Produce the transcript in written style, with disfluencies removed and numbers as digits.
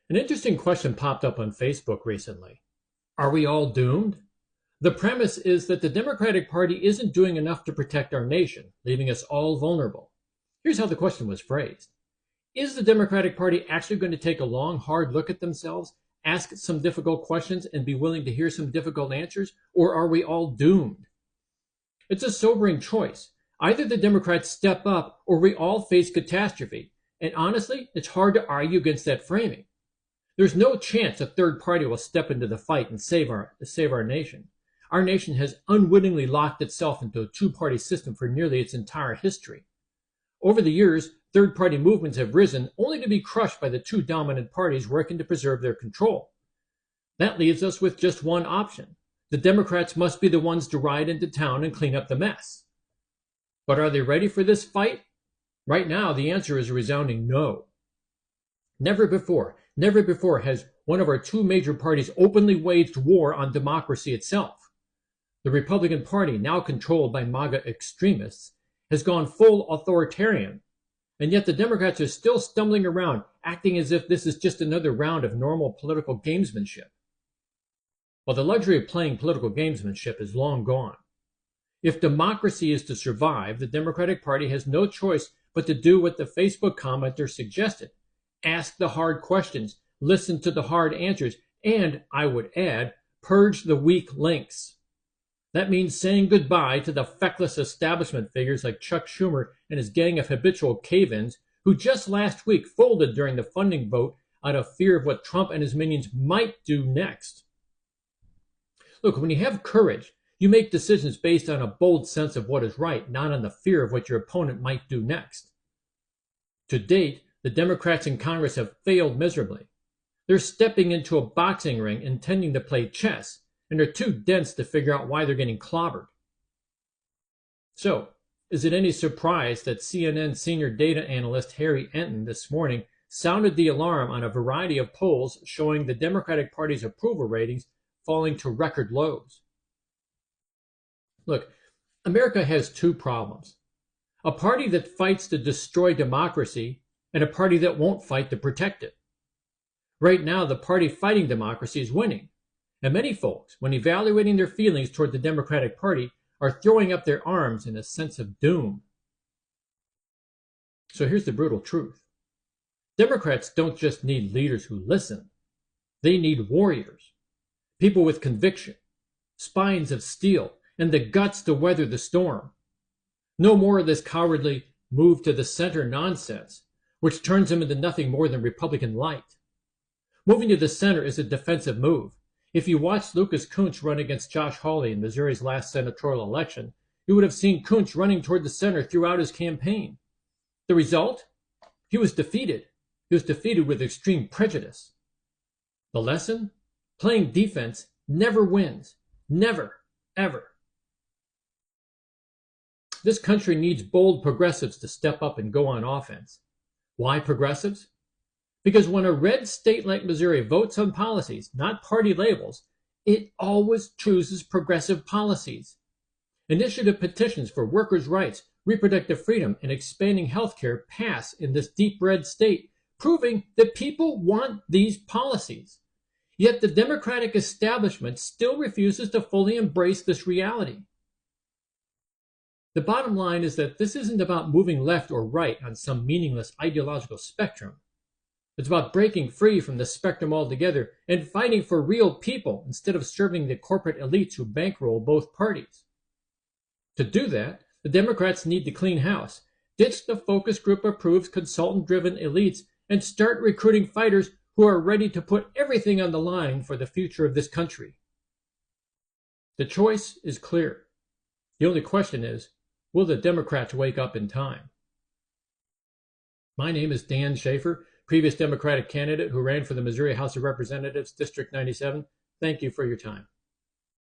An interesting question popped up on Facebook recently. Are we all doomed? The premise is that the Democratic Party isn't doing enough to protect our nation, leaving us all vulnerable. Here's how the question was phrased. Is the Democratic Party actually going to take a long, hard look at themselves, ask some difficult questions, and be willing to hear some difficult answers? Or are we all doomed? It's a sobering choice. Either the Democrats step up or we all face catastrophe. And honestly, it's hard to argue against that framing. There's no chance a third party will step into the fight and save our nation. Our nation has unwittingly locked itself into a two-party system for nearly its entire history. Over the years, third-party movements have risen only to be crushed by the two dominant parties working to preserve their control. That leaves us with just one option. The Democrats must be the ones to ride into town and clean up the mess. But are they ready for this fight? Right now, the answer is a resounding no. Never before has one of our two major parties openly waged war on democracy itself. The Republican Party, now controlled by MAGA extremists, has gone full authoritarian, and yet the Democrats are still stumbling around, acting as if this is just another round of normal political gamesmanship. Well, the luxury of playing political gamesmanship is long gone. If democracy is to survive, the Democratic Party has no choice but to do what the Facebook commenter suggested. Ask the hard questions, listen to the hard answers, and, I would add, purge the weak links. That means saying goodbye to the feckless establishment figures like Chuck Schumer and his gang of habitual cave-ins who just last week folded during the funding vote out of fear of what Trump and his minions might do next. Look, when you have courage, you make decisions based on a bold sense of what is right, not on the fear of what your opponent might do next. To date, the Democrats in Congress have failed miserably. They're stepping into a boxing ring intending to play chess, and they're too dense to figure out why they're getting clobbered. So, is it any surprise that CNN senior data analyst Harry Enton this morning sounded the alarm on a variety of polls showing the Democratic Party's approval ratings falling to record lows? Look, America has two problems. A party that fights to destroy democracy and a party that won't fight to protect it. Right now, the party fighting democracy is winning. And many folks, when evaluating their feelings toward the Democratic Party, are throwing up their arms in a sense of doom. So here's the brutal truth. Democrats don't just need leaders who listen. They need warriors. People with conviction, spines of steel, and the guts to weather the storm. No more of this cowardly move to the center nonsense, which turns them into nothing more than Republican light. Moving to the center is a defensive move. If you watched Lucas Kunce run against Josh Hawley in Missouri's last senatorial election, you would have seen Kunce running toward the center throughout his campaign. The result? He was defeated. He was defeated with extreme prejudice. The lesson? Playing defense never wins. Never, ever. This country needs bold progressives to step up and go on offense. Why progressives? Because when a red state like Missouri votes on policies, not party labels, it always chooses progressive policies. Initiative petitions for workers' rights, reproductive freedom, and expanding health care pass in this deep red state, proving that people want these policies. Yet the Democratic establishment still refuses to fully embrace this reality. The bottom line is that this isn't about moving left or right on some meaningless ideological spectrum. It's about breaking free from the spectrum altogether and fighting for real people instead of serving the corporate elites who bankroll both parties. To do that, the Democrats need to clean house, ditch the focus group approved consultant-driven elites, and start recruiting fighters who are ready to put everything on the line for the future of this country. The choice is clear. The only question is, will the Democrats wake up in time? My name is Dan Schaefer, previous Democratic candidate who ran for the Missouri House of Representatives, District 97. Thank you for your time.